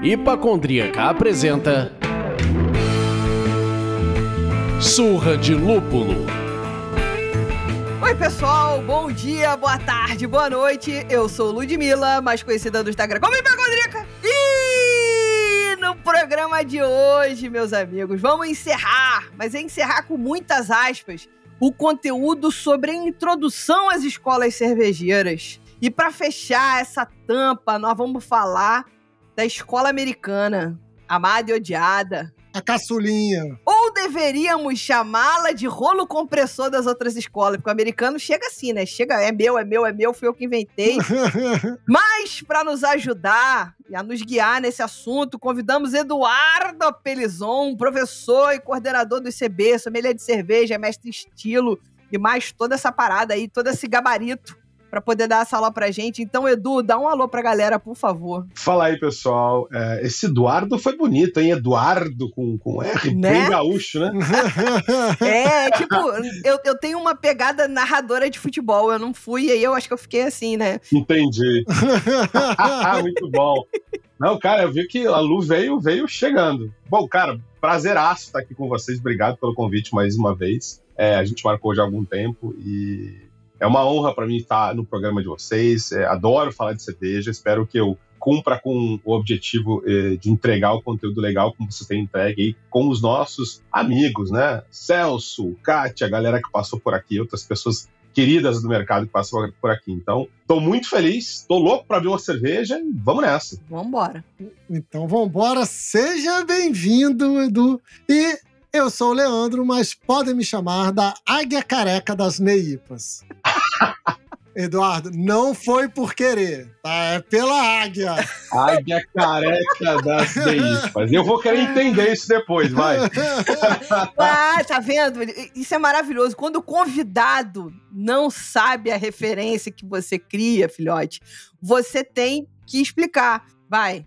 Hipacondríaca apresenta Surra de Lúpulo. Oi pessoal, bom dia, boa tarde, boa noite. Eu sou Ludmilla, mais conhecida no Instagram como Hipacondríaca. E no programa de hoje, meus amigos, vamos encerrar, mas é encerrar com muitas aspas, o conteúdo sobre a introdução às escolas cervejeiras. E para fechar essa tampa, nós vamos falar da escola americana, amada e odiada. A caçulinha. Ou deveríamos chamá-la de rolo compressor das outras escolas, porque o americano chega assim, né? Chega, é meu, fui eu que inventei. Mas, para nos ajudar e a nos guiar nesse assunto, convidamos Eduardo Pelizon, professor e coordenador do ICB, sommelier de cerveja, mestre em estilo e mais toda essa parada aí, todo esse gabarito para poder dar essa aula pra gente. Então, Edu, dá um alô pra galera, por favor. Fala aí, pessoal. Esse Eduardo foi bonito, hein? Eduardo com R, né? Bem gaúcho, né? Tipo, eu tenho uma pegada narradora de futebol. Eu não fui, aí eu acho que eu fiquei assim, né? Entendi. Muito bom. Não, cara, eu vi que a Lu veio chegando. Bom, cara, prazeraço estar aqui com vocês. Obrigado pelo convite mais uma vez. A gente marcou já há algum tempo e é uma honra para mim estar no programa de vocês. Adoro falar de cerveja. Espero que eu cumpra com o objetivo de entregar o conteúdo legal como você tem entregue aí com os nossos amigos, né? Celso, Kátia, a galera que passou por aqui, outras pessoas queridas do mercado que passam por aqui. Então, estou muito feliz, estou louco para abrir uma cerveja e vamos nessa. Vamos embora. Então, vamos embora. Seja bem-vindo, Edu. E eu sou o Leandro, mas podem me chamar da Águia Careca das Neipas. Eduardo, não foi por querer, tá? É pela águia. Águia Careca das Neipas. Eu vou querer entender isso depois, vai. Tá vendo? Isso é maravilhoso. Quando o convidado não sabe a referência que você cria, filhote, você tem que explicar. Vai.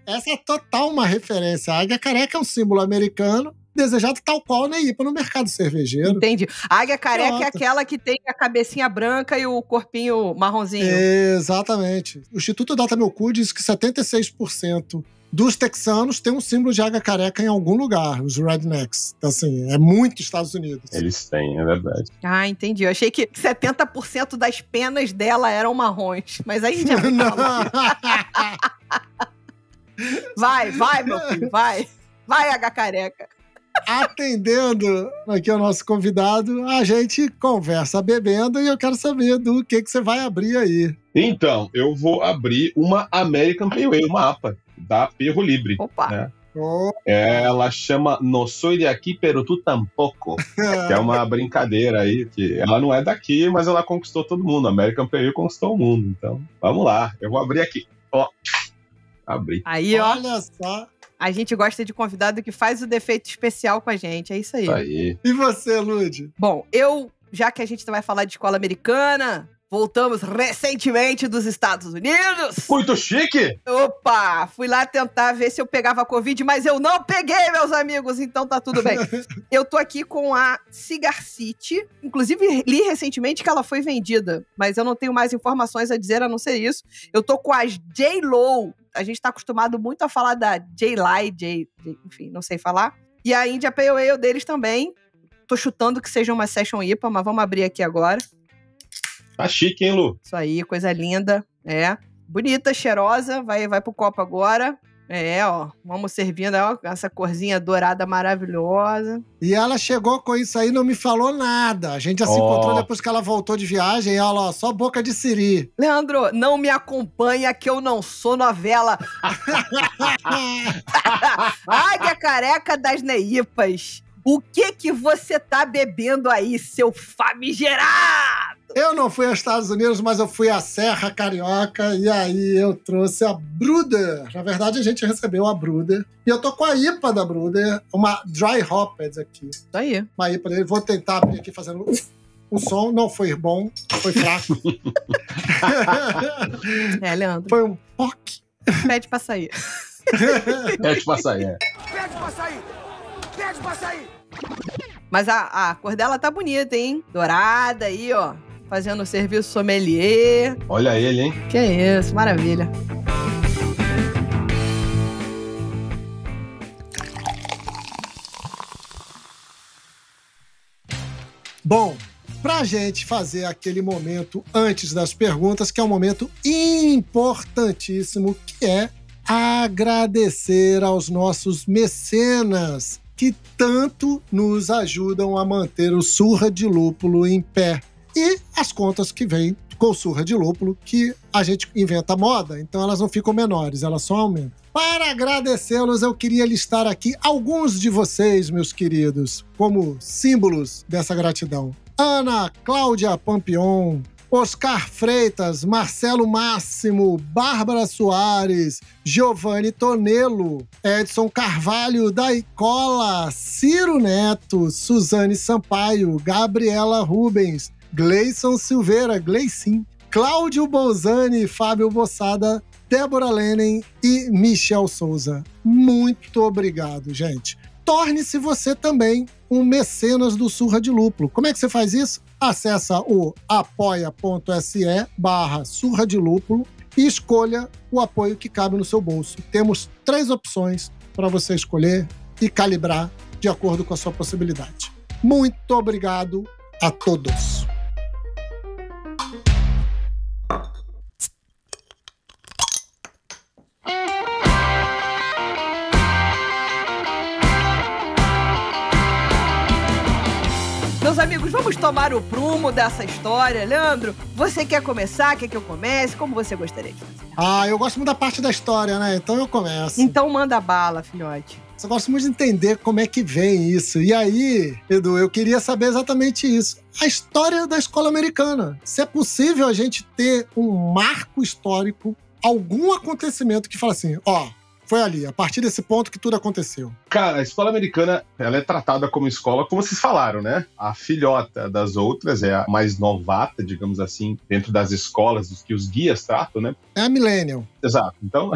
Essa é total uma referência. A águia careca é um símbolo americano desejado tal qual na IPA no mercado cervejeiro. Entendi. A águia careca é aquela que tem a cabecinha branca e o corpinho marronzinho. Exatamente. O Instituto Data Meu Cu diz que 76% dos texanos têm um símbolo de águia careca em algum lugar, os rednecks. Então, assim, é muito Estados Unidos. Eles têm, é verdade. Ah, entendi. Eu achei que 70% das penas dela eram marrons. Mas aí já não. Vai, meu filho, vai. Vai, águia careca. Atendendo aqui ao nosso convidado, a gente conversa bebendo e eu quero saber do que você vai abrir aí. Então, eu vou abrir uma American Pale Ale, uma APA, da Perro Libre. Opa! Né? Ela chama No Soy de Aquí, pero tú tampoco. Que é uma brincadeira aí, que ela não é daqui, mas ela conquistou todo mundo. A American Pale Ale conquistou o mundo. Então, vamos lá. Eu vou abrir aqui. Ó, abri. Aí, ó. Olha só. A gente gosta de convidado que faz o defeito especial com a gente. É isso aí. Aí. E você, Lud? Bom, já que a gente vai falar de escola americana, voltamos recentemente dos Estados Unidos. Muito chique! Opa! Fui lá tentar ver se eu pegava Covid, mas eu não peguei, meus amigos, então tá tudo bem. Eu tô aqui com a Cigar City. Inclusive, li recentemente que ela foi vendida, mas eu não tenho mais informações a dizer a não ser isso. Eu tô com a J-Lo. A gente tá acostumado muito a falar da J-Lai, enfim, não sei falar. E a India Pale Ale deles também. Tô chutando que seja uma Session IPA, mas vamos abrir aqui agora. Tá chique, hein, Lu? Isso aí, coisa linda. Bonita, cheirosa. Vai pro copo agora. Ó. Vamos servindo, ó, essa corzinha dourada maravilhosa. E ela chegou com isso aí, não me falou nada. A gente já se encontrou depois que ela voltou de viagem. E ela, ó, só boca de siri. Leandro, não me acompanha que eu não sou novela. Águia Careca das Neipas. O que você tá bebendo aí, seu famigerado? Eu não fui aos Estados Unidos, mas eu fui à Serra Carioca e aí eu trouxe a Bruder. Na verdade, a gente recebeu a Bruder. E eu tô com a IPA da Bruder, uma Dry Hopped aqui. Isso aí. Uma IPA dele. Vou tentar abrir aqui fazendo o som. Não foi bom, foi fraco. Leandro. Foi um POC. Pede pra sair. Pede pra sair, Pede pra sair! Pede pra sair! Mas a cor dela tá bonita, hein? Dourada aí, ó. Fazendo o serviço sommelier. Olha ele, hein? Que isso, maravilha. Bom, pra gente fazer aquele momento antes das perguntas, que é um momento importantíssimo, que é agradecer aos nossos mecenas que tanto nos ajudam a manter o Surra de Lúpulo em pé. E as contas que vêm com Surra de Lúpulo, que a gente inventa moda, então elas não ficam menores, elas só aumentam. Para agradecê-los, eu queria listar aqui alguns de vocês, meus queridos, como símbolos dessa gratidão. Ana Cláudia Pampion, Oscar Freitas, Marcelo Máximo, Bárbara Soares, Giovanni Tonelo, Edson Carvalho da Icola, Ciro Neto, Suzane Sampaio, Gabriela Rubens, Gleison Silveira, Gleicin, Cláudio Bolzani, Fábio Bossada, Débora Lenin e Michel Souza. Muito obrigado, gente. Torne-se você também um mecenas do Surra de Lúpulo. Como é que você faz isso? Acessa o apoia.se/Surra de Lúpulo e escolha o apoio que cabe no seu bolso. Temos 3 opções para você escolher e calibrar de acordo com a sua possibilidade. Muito obrigado a todos. Meus amigos, vamos tomar o prumo dessa história. Leandro, você quer começar? Quer que eu comece? Como você gostaria de fazer? Eu gosto muito da parte da história, né? Então eu começo. Então manda bala, filhote. Eu gosto muito de entender como é que vem isso. E aí, Edu, eu queria saber exatamente isso. A história da escola americana. Se é possível a gente ter um marco histórico, algum acontecimento que fala assim, foi ali, a partir desse ponto que tudo aconteceu. Cara, a escola americana, ela é tratada como escola, como vocês falaram, né? A filhota das outras é a mais novata, digamos assim, dentro das escolas que os guias tratam, né? É a Millennium. Exato. Então,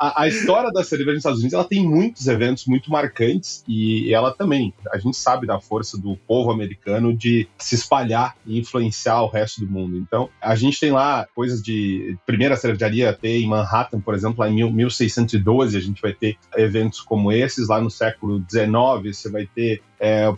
a história da cerveja nos Estados Unidos, ela tem muitos eventos muito marcantes e ela também, a gente sabe da força do povo americano de se espalhar e influenciar o resto do mundo. Então, a gente tem lá coisas de primeira cervejaria ter em Manhattan, por exemplo, lá em 1612, a gente vai ter eventos como esses. Lá no século XIX, você vai ter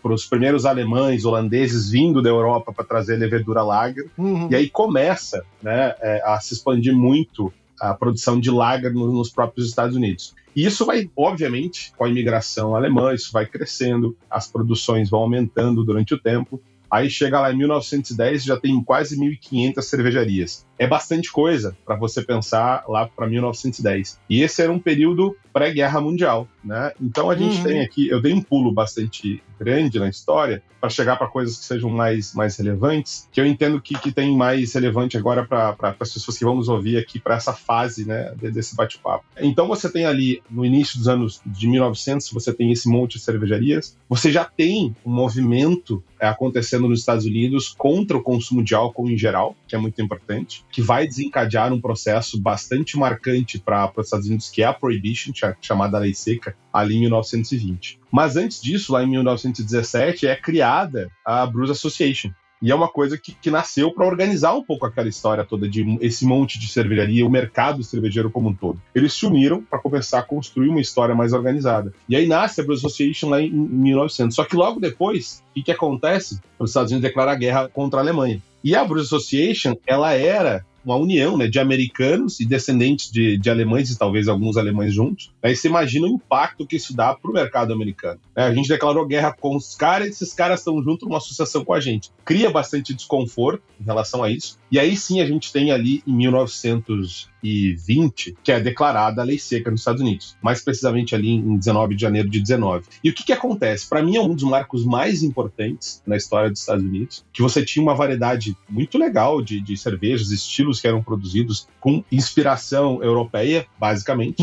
para os primeiros alemães, holandeses vindo da Europa para trazer levedura lager. Uhum. E aí começa, né, a se expandir muito a produção de lager nos próprios Estados Unidos. E isso vai, obviamente, com a imigração alemã, isso vai crescendo, as produções vão aumentando durante o tempo. Aí chega lá em 1910, já tem quase 1.500 cervejarias. É bastante coisa para você pensar lá para 1910. E esse era um período pré-guerra mundial, né? Então a gente tem aqui, eu dei um pulo bastante grande na história para chegar para coisas que sejam mais relevantes, que eu entendo que tem mais relevante agora para as pessoas que vamos ouvir aqui para essa fase, né, desse bate-papo. Então você tem ali, no início dos anos de 1900, você tem esse monte de cervejarias, você já tem um movimento acontecendo nos Estados Unidos contra o consumo de álcool em geral, que é muito importante, que vai desencadear um processo bastante marcante para os Estados Unidos, que é a Prohibition, chamada Lei Seca, ali em 1920. Mas antes disso, lá em 1917, é criada a Brewers Association. E é uma coisa que nasceu para organizar um pouco aquela história toda de esse monte de cervejaria, o mercado cervejeiro como um todo. Eles se uniram para começar a construir uma história mais organizada. E aí nasce a Brewers Association lá em 1900. Só que logo depois, o que acontece? Os Estados Unidos declaram a guerra contra a Alemanha. E a Brewers Association, ela era uma união, né, de americanos e descendentes de alemães, e talvez alguns alemães juntos. Aí você imagina o impacto que isso dá para o mercado americano. A gente declarou guerra com os caras, e esses caras estão juntos numa associação com a gente. Cria bastante desconforto em relação a isso. E aí sim a gente tem ali em 1920, que é declarada a Lei Seca nos Estados Unidos. Mais precisamente ali em 19 de janeiro de 19. E o que acontece? Para mim é um dos marcos mais importantes na história dos Estados Unidos, que você tinha uma variedade muito legal de cervejas, estilos que eram produzidos com inspiração europeia, basicamente.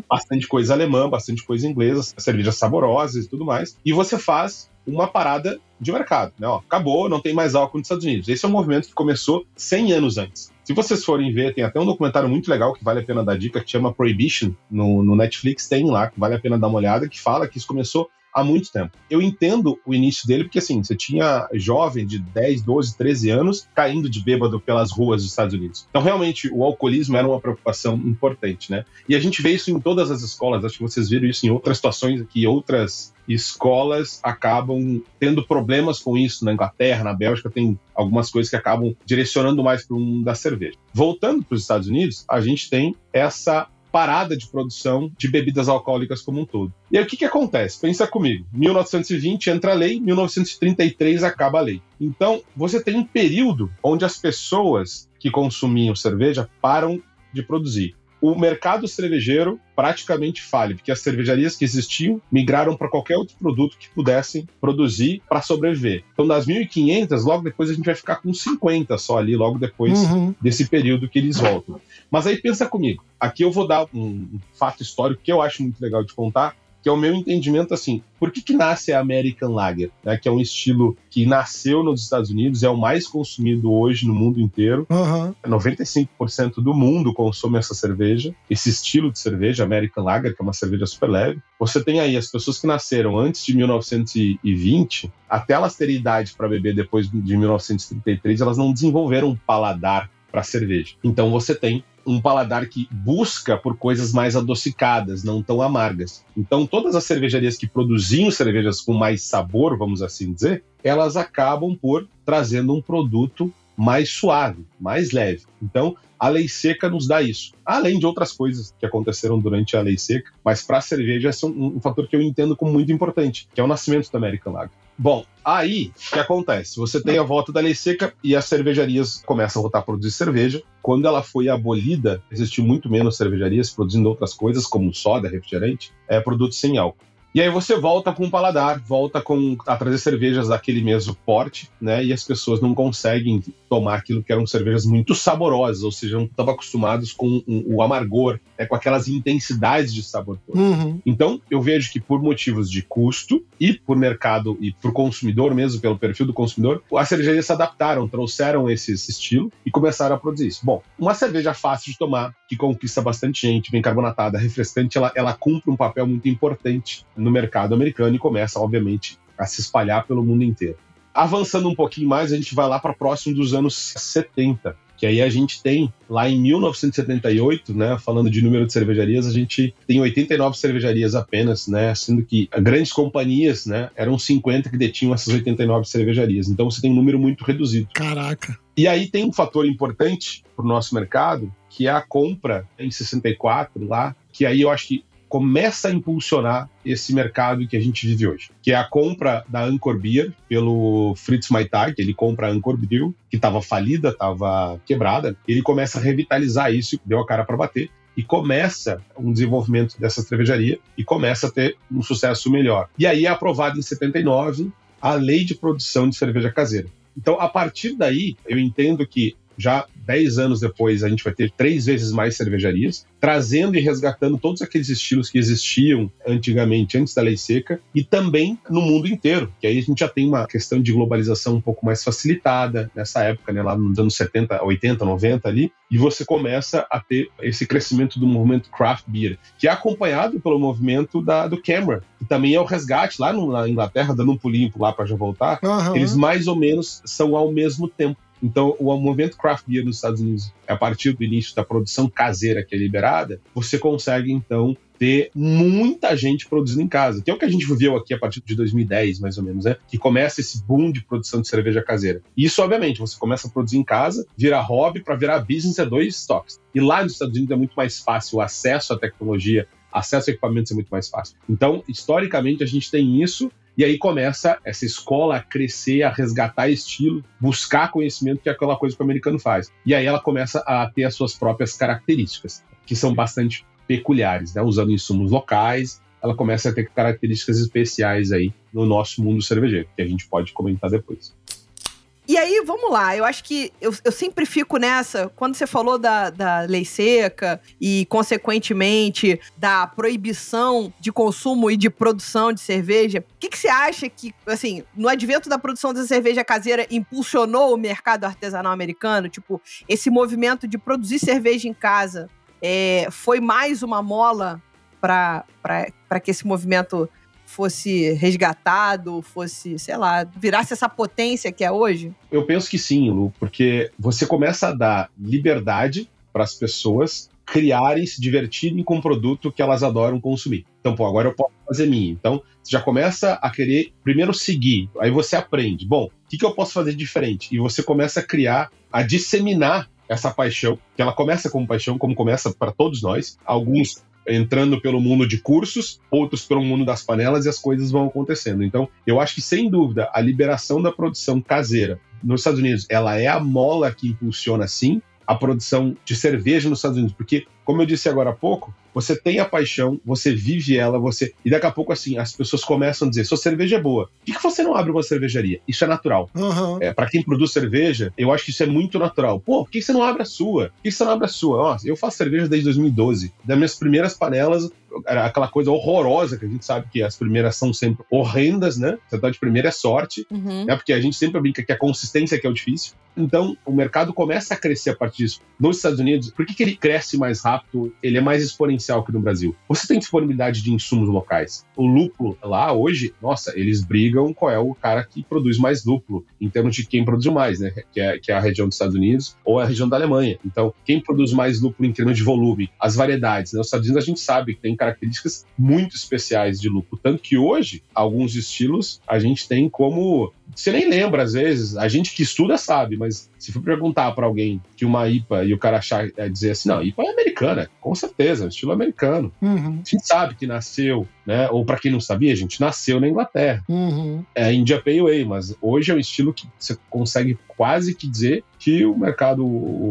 Bastante coisa alemã, bastante coisa inglesa, cervejas saborosas e tudo mais. E você faz uma parada de mercado, né? Acabou, não tem mais álcool nos Estados Unidos. Esse é um movimento que começou 100 anos antes. Se vocês forem ver, tem até um documentário muito legal que vale a pena dar dica, que chama Prohibition, no Netflix tem lá, que vale a pena dar uma olhada, que fala que isso começou há muito tempo. Eu entendo o início dele, porque assim, você tinha jovem de 10, 12, 13 anos caindo de bêbado pelas ruas dos Estados Unidos. Então, realmente, o alcoolismo era uma preocupação importante, né? E a gente vê isso em todas as escolas, acho que vocês viram isso em outras situações que outras escolas acabam tendo problemas com isso. Na Inglaterra, na Bélgica, tem algumas coisas que acabam direcionando mais para o mundo da cerveja. Voltando para os Estados Unidos, a gente tem essa parada de produção de bebidas alcoólicas como um todo. E aí o que acontece? Pensa comigo, 1920 entra a lei, 1933 acaba a lei. Então, você tem um período onde as pessoas que consumiam cerveja param de produzir. O mercado cervejeiro praticamente falha, porque as cervejarias que existiam migraram para qualquer outro produto que pudessem produzir para sobreviver. Então, das 1.500, logo depois a gente vai ficar com 50 só ali, logo depois desse período que eles voltam. Mas aí pensa comigo, aqui eu vou dar um fato histórico que eu acho muito legal de contar, que é o meu entendimento assim, por que nasce a American Lager, né, que é um estilo que nasceu nos Estados Unidos, é o mais consumido hoje no mundo inteiro, 95% do mundo consome essa cerveja, esse estilo de cerveja, American Lager, que é uma cerveja super leve. Você tem aí as pessoas que nasceram antes de 1920, até elas terem idade para beber depois de 1933, elas não desenvolveram um paladar para cerveja. Então você tem um paladar que busca por coisas mais adocicadas, não tão amargas. Então, todas as cervejarias que produziam cervejas com mais sabor, vamos assim dizer, elas acabam por trazendo um produto mais suave, mais leve. Então, a lei seca nos dá isso. Além de outras coisas que aconteceram durante a lei seca, mas para a cerveja é um fator que eu entendo como muito importante, que é o nascimento da American Lager. Bom, aí, o que acontece? Você tem a volta da lei seca e as cervejarias começam a voltar a produzir cerveja. Quando ela foi abolida, existiu muito menos cervejarias produzindo outras coisas, como soda, refrigerante, produtos sem álcool. E aí você volta com o paladar, volta a trazer cervejas daquele mesmo porte, né? E as pessoas não conseguem tomar aquilo que eram cervejas muito saborosas, ou seja, não estavam acostumados com o amargor, com aquelas intensidades de sabor todo. Então, eu vejo que por motivos de custo e por mercado e por consumidor mesmo, pelo perfil do consumidor, as cervejarias se adaptaram, trouxeram esse estilo e começaram a produzir isso. Bom, uma cerveja fácil de tomar, que conquista bastante gente, bem carbonatada, refrescante, ela cumpre um papel muito importante no mercado americano e começa, obviamente, a se espalhar pelo mundo inteiro. Avançando um pouquinho mais, a gente vai lá para próximo dos anos 70, que aí a gente tem, lá em 1978, né, falando de número de cervejarias, a gente tem 89 cervejarias apenas, né, sendo que grandes companhias, né, eram 50 que detinham essas 89 cervejarias. Então você tem um número muito reduzido. Caraca! E aí tem um fator importante para o nosso mercado, que é a compra em 64 lá, que aí eu acho que começa a impulsionar esse mercado que a gente vive hoje, que é a compra da Anchor Beer pelo Fritz Maytag. Ele compra a Anchor Beer, que estava falida, estava quebrada. Ele começa a revitalizar isso, deu a cara para bater, e começa um desenvolvimento dessa cervejaria e começa a ter um sucesso melhor. E aí é aprovada em 79 a Lei de Produção de Cerveja Caseira. Então, a partir daí, eu entendo que já 10 anos depois a gente vai ter 3 vezes mais cervejarias, trazendo e resgatando todos aqueles estilos que existiam antigamente, antes da lei seca, e também no mundo inteiro, que aí a gente já tem uma questão de globalização um pouco mais facilitada nessa época, né, lá nos anos 70, 80, 90 ali, e você começa a ter esse crescimento do movimento craft beer, que é acompanhado pelo movimento do Cameron, que também é o resgate lá na Inglaterra, dando um pulinho lá para já voltar, eles mais ou menos são ao mesmo tempo. Então, o movimento craft beer nos Estados Unidos, a partir do início da produção caseira que é liberada, você consegue, então, ter muita gente produzindo em casa, que é o que a gente viveu aqui a partir de 2010, mais ou menos, né? Que começa esse boom de produção de cerveja caseira. E isso, obviamente, você começa a produzir em casa, vira hobby, para virar business é 2 toques. E lá nos Estados Unidos é muito mais fácil o acesso à tecnologia, acesso a equipamentos é muito mais fácil. Então, historicamente, a gente tem isso. E aí começa essa escola a crescer, a resgatar estilo, buscar conhecimento, que é aquela coisa que o americano faz. E aí ela começa a ter as suas próprias características, que são bastante peculiares, né? Usando insumos locais, ela começa a ter características especiais aí no nosso mundo cervejeiro, que a gente pode comentar depois. E aí, vamos lá, eu acho que eu sempre fico nessa, quando você falou da lei seca e, consequentemente, da proibição de consumo e de produção de cerveja, o que você acha que, assim, no advento da produção da cerveja caseira impulsionou o mercado artesanal americano? Tipo, esse movimento de produzir cerveja em casa foi mais uma mola para que esse movimento fosse resgatado, fosse, sei lá, virasse essa potência que é hoje? Eu penso que sim, Lu, porque você começa a dar liberdade para as pessoas criarem, se divertirem com um produto que elas adoram consumir. Então, agora eu posso fazer minha. Então, você já começa a querer primeiro seguir, aí você aprende. Bom, o que eu posso fazer diferente? E você começa a criar, a disseminar essa paixão, que ela começa como paixão, como começa para todos nós. Alguns entrando pelo mundo de cursos, outros pelo mundo das panelas, e as coisas vão acontecendo. Então, eu acho que, sem dúvida, a liberação da produção caseira nos Estados Unidos, ela é a mola que impulsiona, sim, a produção de cerveja nos Estados Unidos, porque, como eu disse agora há pouco, você tem a paixão, você vive ela, e daqui a pouco, assim, as pessoas começam a dizer, sua cerveja é boa, por que você não abre uma cervejaria? Isso é natural. Uhum. Para quem produz cerveja, eu acho que isso é muito natural. Pô, por que você não abre a sua? Por que você não abre a sua? Nossa, eu faço cerveja desde 2012. Das minhas primeiras panelas, era aquela coisa horrorosa, que a gente sabe que as primeiras são sempre horrendas, né? Você tá de primeira é sorte, né? Porque a gente sempre brinca que a consistência que é o difícil. Então, o mercado começa a crescer a partir disso. Nos Estados Unidos, por que ele cresce mais rápido? Ele é mais exponencial que no Brasil. Você tem disponibilidade de insumos locais. O lúpulo lá, hoje, nossa, eles brigam qual é o cara que produz mais lúpulo, em termos de quem produz mais, né? Que é a região dos Estados Unidos ou a região da Alemanha. Então, quem produz mais lúpulo em termos de volume? As variedades, né? Nos Estados Unidos a gente sabe que tem características muito especiais de lúpulo. Tanto que hoje, alguns estilos, a gente tem como... Você nem lembra, às vezes. A gente que estuda sabe, mas se for perguntar para alguém que uma IPA e o cara dizer assim, não, IPA é americana, com certeza, é um estilo americano. Uhum. A gente sabe que nasceu, né? Ou para quem não sabia, a gente nasceu na Inglaterra. Uhum. É a India Pale Ale, mas hoje é um estilo que você consegue quase que dizer que o mercado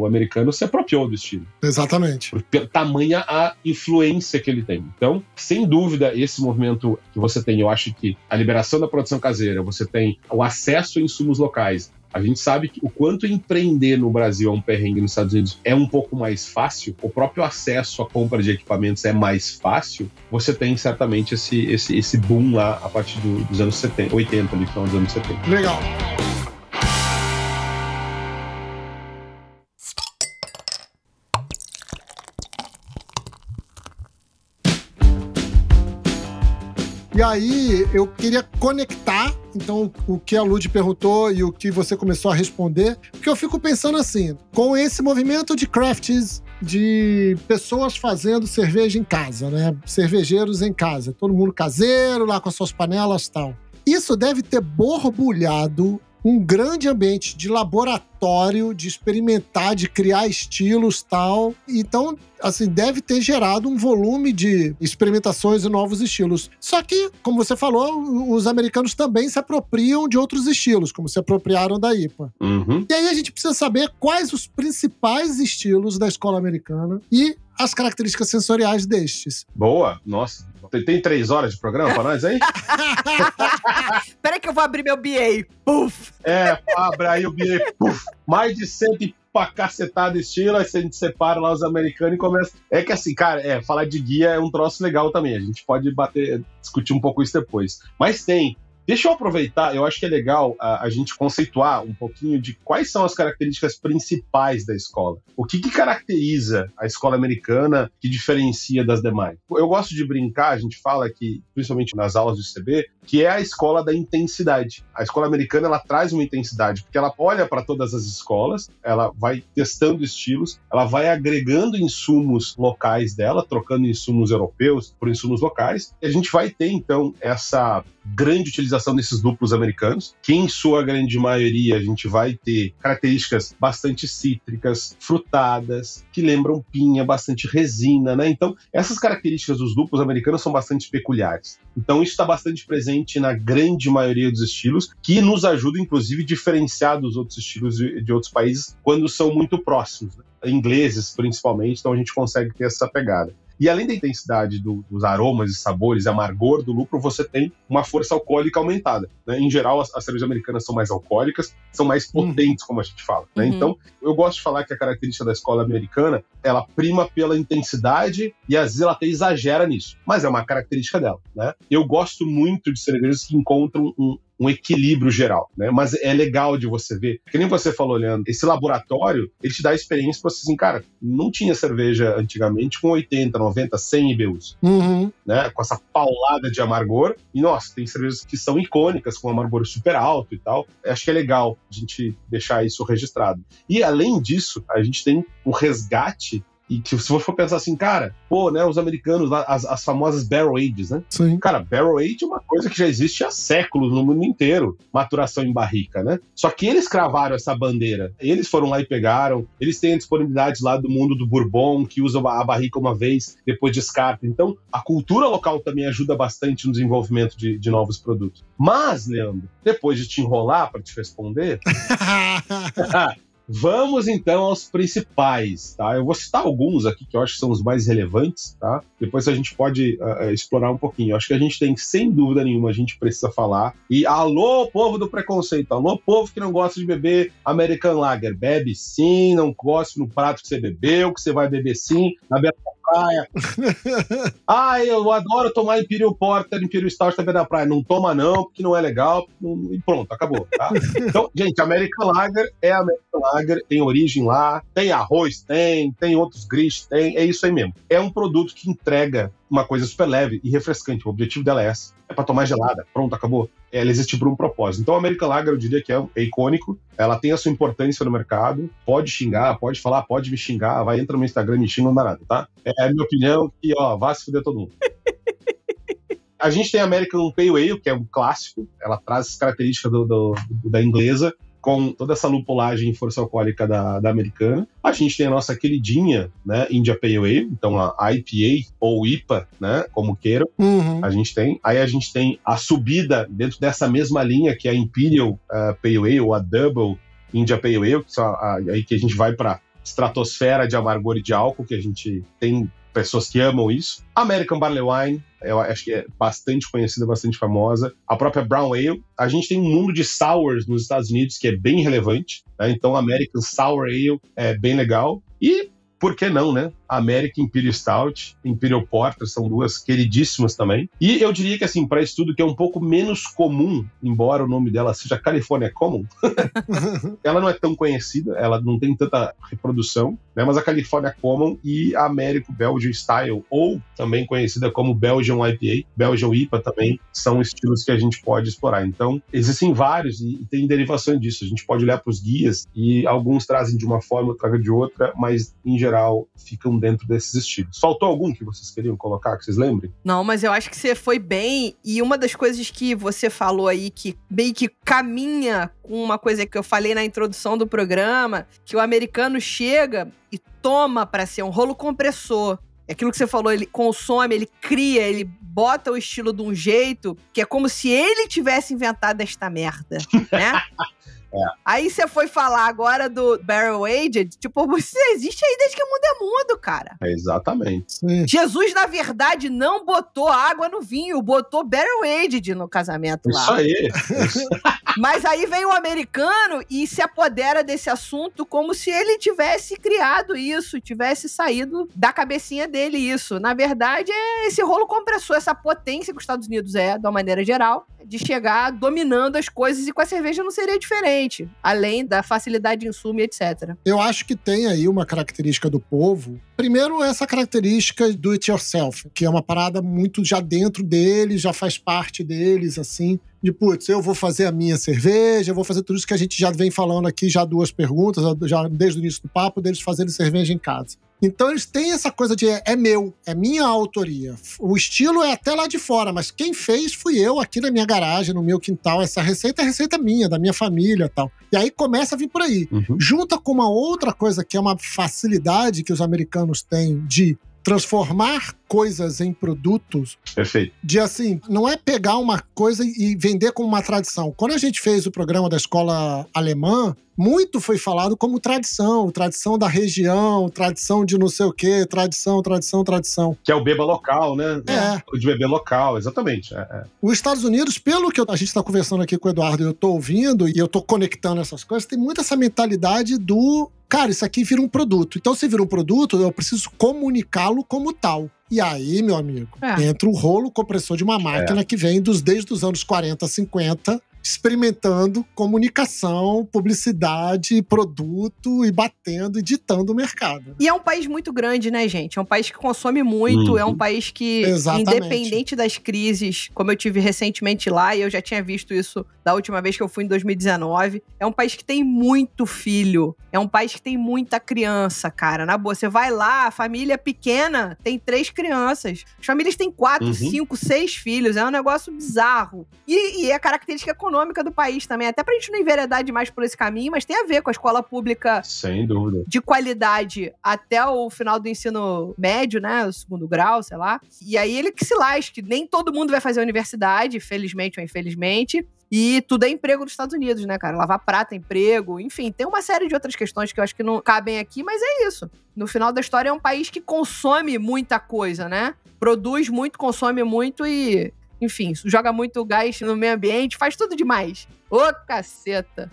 americano se apropriou do estilo. Exatamente. Por tamanha a influência que ele tem. Então, sem dúvida, esse movimento que você tem, eu acho que a liberação da produção caseira, você tem o acesso a insumos locais. A gente sabe que o quanto empreender no Brasil é um perrengue, nos Estados Unidos é um pouco mais fácil, o próprio acesso à compra de equipamentos é mais fácil, você tem certamente esse boom lá a partir dos anos 70, 80, ali, final dos anos 70. Legal. E aí, eu queria conectar, então, o que a Lud perguntou e o que você começou a responder, porque eu fico pensando assim, com esse movimento de crafts, de pessoas fazendo cerveja em casa, né? Cervejeiros em casa, todo mundo caseiro, lá com as suas panelas e tal. Isso deve ter borbulhado um grande ambiente de laboratório, de experimentar, de criar estilos e tal. Então, assim, deve ter gerado um volume de experimentações e novos estilos. Só que, como você falou, os americanos também se apropriam de outros estilos, como se apropriaram da IPA. Uhum. E aí a gente precisa saber quais os principais estilos da escola americana e as características sensoriais destes. Boa, nossa. Tem 3 horas de programa pra nós aí? Peraí que eu vou abrir meu BA. Puf! Abre aí o BA. Puf. Mais de 100 e pra cacetada estilo, aí a gente separa lá os americanos e começa... É que assim, cara, falar de guia é um troço legal também. A gente pode discutir um pouco isso depois. Mas tem... Deixa eu aproveitar, eu acho que é legal a gente conceituar um pouquinho de quais são as características principais da escola. O que caracteriza a escola americana que diferencia das demais? Eu gosto de brincar, a gente fala que, principalmente nas aulas de CB, que é a escola da intensidade. A escola americana, ela traz uma intensidade, porque ela olha para todas as escolas, ela vai testando estilos, ela vai agregando insumos locais dela, trocando insumos europeus por insumos locais, e a gente vai ter, então, essa grande utilização desses lúpulos americanos, que em sua grande maioria a gente vai ter características bastante cítricas, frutadas, que lembram pinha, bastante resina, né? Então, essas características dos lúpulos americanos são bastante peculiares. Então, isso está bastante presente na grande maioria dos estilos, que nos ajuda, inclusive, a diferenciar dos outros estilos de outros países quando são muito próximos, né? Ingleses, principalmente, então a gente consegue ter essa pegada. E além da intensidade dos aromas e sabores e amargor do lúpulo, você tem uma força alcoólica aumentada, né? Em geral, as cervejas americanas são mais alcoólicas, são mais potentes, como a gente fala, né? Então, eu gosto de falar que a característica da escola americana, ela prima pela intensidade e às vezes ela até exagera nisso, mas é uma característica dela, né? Eu gosto muito de cervejos que encontram um equilíbrio geral, né? Mas é legal de você ver, que nem você falou, Leandro, esse laboratório, ele te dá experiência pra você assim, cara, não tinha cerveja antigamente com 80, 90, 100 IBUs, né? Com essa paulada de amargor, e nossa, tem cervejas que são icônicas, com amargor super alto e tal. Acho que é legal a gente deixar isso registrado. E além disso, a gente tem um resgate. E se você for pensar assim, cara, pô, né, os americanos lá, as famosas Barrel Ages, né? Sim. Cara, Barrel Age é uma coisa que já existe há séculos no mundo inteiro, maturação em barrica, né? Só que eles cravaram essa bandeira, eles foram lá e pegaram, eles têm a disponibilidade lá do mundo do Bourbon, que usa a barrica uma vez, depois descarta. Então, a cultura local também ajuda bastante no desenvolvimento de novos produtos. Mas, Leandro, depois de te enrolar para te responder... Vamos então aos principais, tá? Eu vou citar alguns aqui que eu acho que são os mais relevantes, tá? Depois a gente pode explorar um pouquinho. Eu acho que a gente tem, sem dúvida nenhuma, a gente precisa falar. E alô, povo do preconceito, alô, povo que não gosta de beber American Lager. Bebe sim, não gosta no prato que você bebeu, que você vai beber sim, na beira da praia. Eu adoro tomar Imperial Porter, Imperial Stout na beira da praia. Não toma não, porque não é legal. E pronto, acabou, tá? Então, gente, American Lager é American Lager, tem origem lá, tem arroz, tem outros grits, é isso aí mesmo. É um produto que entrega uma coisa super leve e refrescante. O objetivo dela é essa. É pra tomar gelada. Pronto, acabou. Ela existe por um propósito. Então, a American Lager, eu diria que é icônico. Ela tem a sua importância no mercado. Pode xingar, pode falar, pode me xingar. Vai, entra no meu Instagram, me xinga, não dá nada, tá? É a minha opinião que, vá se fuder todo mundo. A gente tem a American Pale Ale, que é um clássico. Ela traz as características da inglesa, com toda essa lupulagem e força alcoólica da americana. A gente tem a nossa queridinha, né, India Pale Ale, então a IPA ou IPA, né, como queiram, a gente tem. Aí a gente tem a subida dentro dessa mesma linha, que é a Imperial Pale Ale, ou a Double India Pale Ale, aí que a gente vai para estratosfera de amargor e de álcool, que a gente tem pessoas que amam isso. American Barley Wine, eu acho que é bastante conhecida, bastante famosa. A própria Brown Ale. A gente tem um mundo de sours nos Estados Unidos que é bem relevante, né? Então, American Sour Ale é bem legal. E, por que não, né? American Imperial Stout, Imperial Porter, são duas queridíssimas também. E eu diria que, assim, para estudo que é um pouco menos comum, embora o nome dela seja California Common, ela não é tão conhecida, ela não tem tanta reprodução, né? Mas a California Common e a American Belgian Style, ou também conhecida como Belgian IPA, Belgian IPA também, são estilos que a gente pode explorar. Então, existem vários e tem derivações disso. A gente pode olhar para os guias e alguns trazem de uma forma, outros de outra, mas, em geral, ficam dentro desses estilos. Faltou algum que vocês queriam colocar, que vocês lembrem? Não, mas eu acho que você foi bem, e uma das coisas que você falou aí, que meio que caminha com uma coisa que eu falei na introdução do programa, que o americano chega e toma para ser um rolo compressor. É aquilo que você falou, ele consome, ele cria, ele bota o estilo de um jeito que é como se ele tivesse inventado esta merda, né? Aí você foi falar agora do Barrel Aged, tipo, você existe aí desde que o mundo é mundo, cara. Exatamente. Sim. Jesus, na verdade, não botou água no vinho, botou Barrel Aged no casamento lá. Isso aí. Mas aí vem o americano e se apodera desse assunto como se ele tivesse criado isso, tivesse saído da cabecinha dele isso. Na verdade, é esse rolo compressor, essa potência que os Estados Unidos é, de uma maneira geral, de chegar dominando as coisas, e com a cerveja não seria diferente, além da facilidade de insumo e etc. Eu acho que tem aí uma característica do povo. Primeiro, essa característica do it yourself, que é uma parada muito já dentro deles, já faz parte deles, assim, de putz, eu vou fazer a minha cerveja, eu vou fazer tudo isso que a gente já vem falando aqui, já 2 perguntas, já desde o início do papo, deles fazerem cerveja em casa. Então eles têm essa coisa de é meu, é minha autoria. O estilo é até lá de fora, mas quem fez fui eu aqui na minha garagem, no meu quintal. Essa receita é receita minha, da minha família e tal. E aí começa a vir por aí. Junta com uma outra coisa que é uma facilidade que os americanos têm de transformar coisas em produtos. Perfeito. De assim, não é pegar uma coisa e vender como uma tradição. Quando a gente fez o programa da escola alemã, muito foi falado como tradição da região, tradição de não sei o quê, tradição. Que é o beba local, né? É. O de beber local, exatamente. Os Estados Unidos, pelo que a gente está conversando aqui com o Eduardo e eu tô ouvindo, e eu tô conectando essas coisas, tem muito essa mentalidade do... Cara, isso aqui vira um produto. Então, se vira um produto, eu preciso comunicá-lo como tal. E aí, meu amigo, entra o rolo compressor de uma máquina que vem desde os anos 40, 50, experimentando comunicação, publicidade, produto e batendo e ditando o mercado. E é um país muito grande, né, gente? É um país que consome muito, é um país que, independente das crises, como eu tive recentemente lá, e eu já tinha visto isso da última vez que eu fui em 2019, é um país que tem muito filho, é um país que tem muita criança, cara. Na boa, você vai lá, a família pequena tem 3 crianças. As famílias têm 4, 5, 6 filhos. É um negócio bizarro. E é característica econômica do país também. Até pra gente não enveredar demais por esse caminho, mas tem a ver com a escola pública. Sem dúvida. De qualidade até o final do ensino médio, né? O 2º grau, sei lá. E aí ele que se lasque. Nem todo mundo vai fazer a universidade, felizmente ou infelizmente. E tudo é emprego nos Estados Unidos, né, cara? Lavar prata é emprego, enfim, tem uma série de outras questões que eu acho que não cabem aqui, mas é isso. No final da história é um país que consome muita coisa, né? Produz muito, consome muito e, enfim, joga muito gás no meio ambiente, faz tudo demais. Ô, caceta!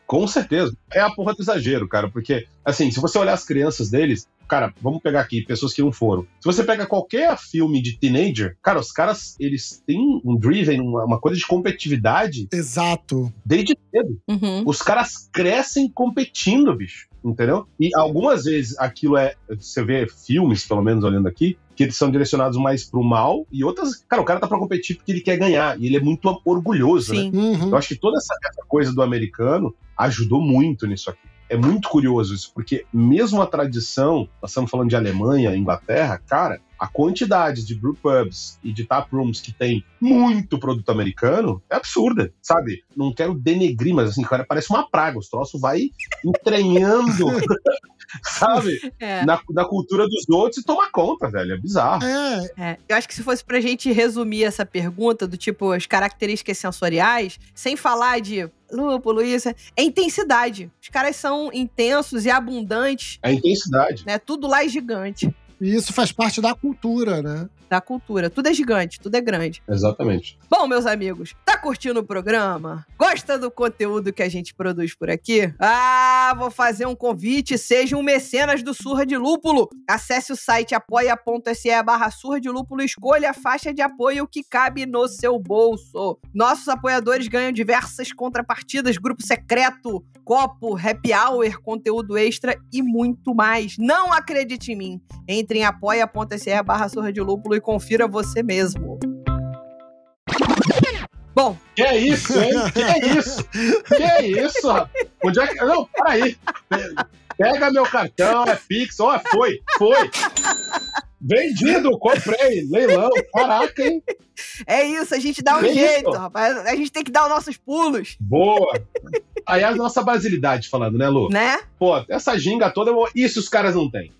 Com certeza. É a porra do exagero, cara, porque, assim, se você olhar as crianças deles, cara, vamos pegar aqui pessoas que não foram. Se você pega qualquer filme de teenager, cara, os caras, eles têm um driven, uma coisa de competitividade. Exato. Desde cedo. Os caras crescem competindo, bicho. Entendeu? E algumas vezes aquilo você vê filmes, pelo menos olhando aqui, que eles são direcionados mais pro mal, e outras, cara, o cara tá pra competir porque ele quer ganhar, e ele é muito orgulhoso, Sim. né? Eu acho que toda essa coisa do americano ajudou muito nisso aqui. É muito curioso isso, porque mesmo a tradição, nós estamos falando de Alemanha, Inglaterra, cara, a quantidade de brewpubs e de taprooms que tem muito produto americano é absurda, sabe? Não quero denegrir, mas assim, cara, parece uma praga, os troços vai entranhando, sabe? Na cultura dos outros e toma conta, velho, é bizarro. Eu acho que se fosse pra gente resumir essa pergunta do tipo, as características sensoriais, sem falar de lúpulo, isso, é intensidade. Os caras são intensos e abundantes. É intensidade. Né? Tudo lá é gigante. E isso faz parte da cultura, né? Da cultura. Tudo é gigante, tudo é grande. Exatamente. Bom, meus amigos, tá curtindo o programa? Gosta do conteúdo que a gente produz por aqui? Vou fazer um convite, seja um mecenas do Surra de Lúpulo. Acesse o site apoia.se/Surra de Lúpulo e escolha a faixa de apoio que cabe no seu bolso. Nossos apoiadores ganham diversas contrapartidas, grupo secreto, copo, happy hour, conteúdo extra e muito mais. Não acredite em mim. Entre em apoia.se/Surra de Lúpulo e confira você mesmo. Bom. Que é isso, hein? Que é isso, rapaz? Onde é que... Não, peraí. Pega meu cartão, é Pix. Ó, foi. Vendido, comprei, leilão. Caraca, hein? É isso, a gente dá um jeito, rapaz. A gente tem que dar os nossos pulos. Boa. Aí a nossa brasilidade falando, né, Lu? Né? Pô, essa ginga toda, isso os caras não têm.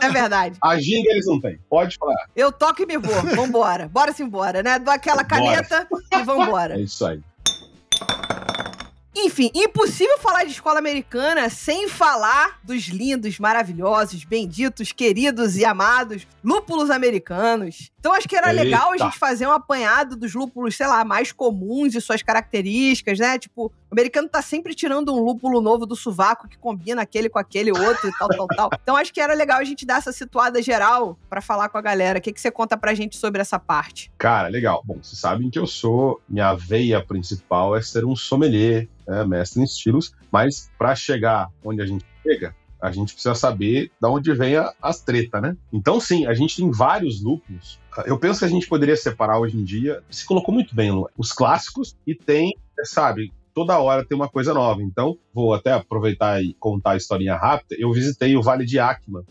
É verdade. A ginga eles não têm. Pode falar. Eu toco e me vou. Vambora. Bora-se embora, né? Dou aquela caneta e vambora. É isso aí. Enfim, impossível falar de escola americana sem falar dos lindos, maravilhosos, benditos, queridos e amados lúpulos americanos. Então acho que era legal a gente fazer um apanhado dos lúpulos, sei lá, mais comuns e suas características, né? Tipo, o americano tá sempre tirando um lúpulo novo do sovaco que combina aquele com aquele outro e tal. Então acho que era legal a gente dar essa situada geral pra falar com a galera. O que você conta pra gente sobre essa parte? Cara, legal. Bom, vocês sabem que minha veia principal é ser um sommelier, mestre em estilos, mas para chegar onde a gente chega, a gente precisa saber de onde vem as tretas, né? Então, sim, a gente tem vários lúpulos. Eu penso que a gente poderia separar hoje em dia, você colocou muito bem, Lu, os clássicos e tem, sabe, toda hora tem uma coisa nova. Então, vou até aproveitar e contar a historinha rápida. Eu visitei o Vale de Yakima,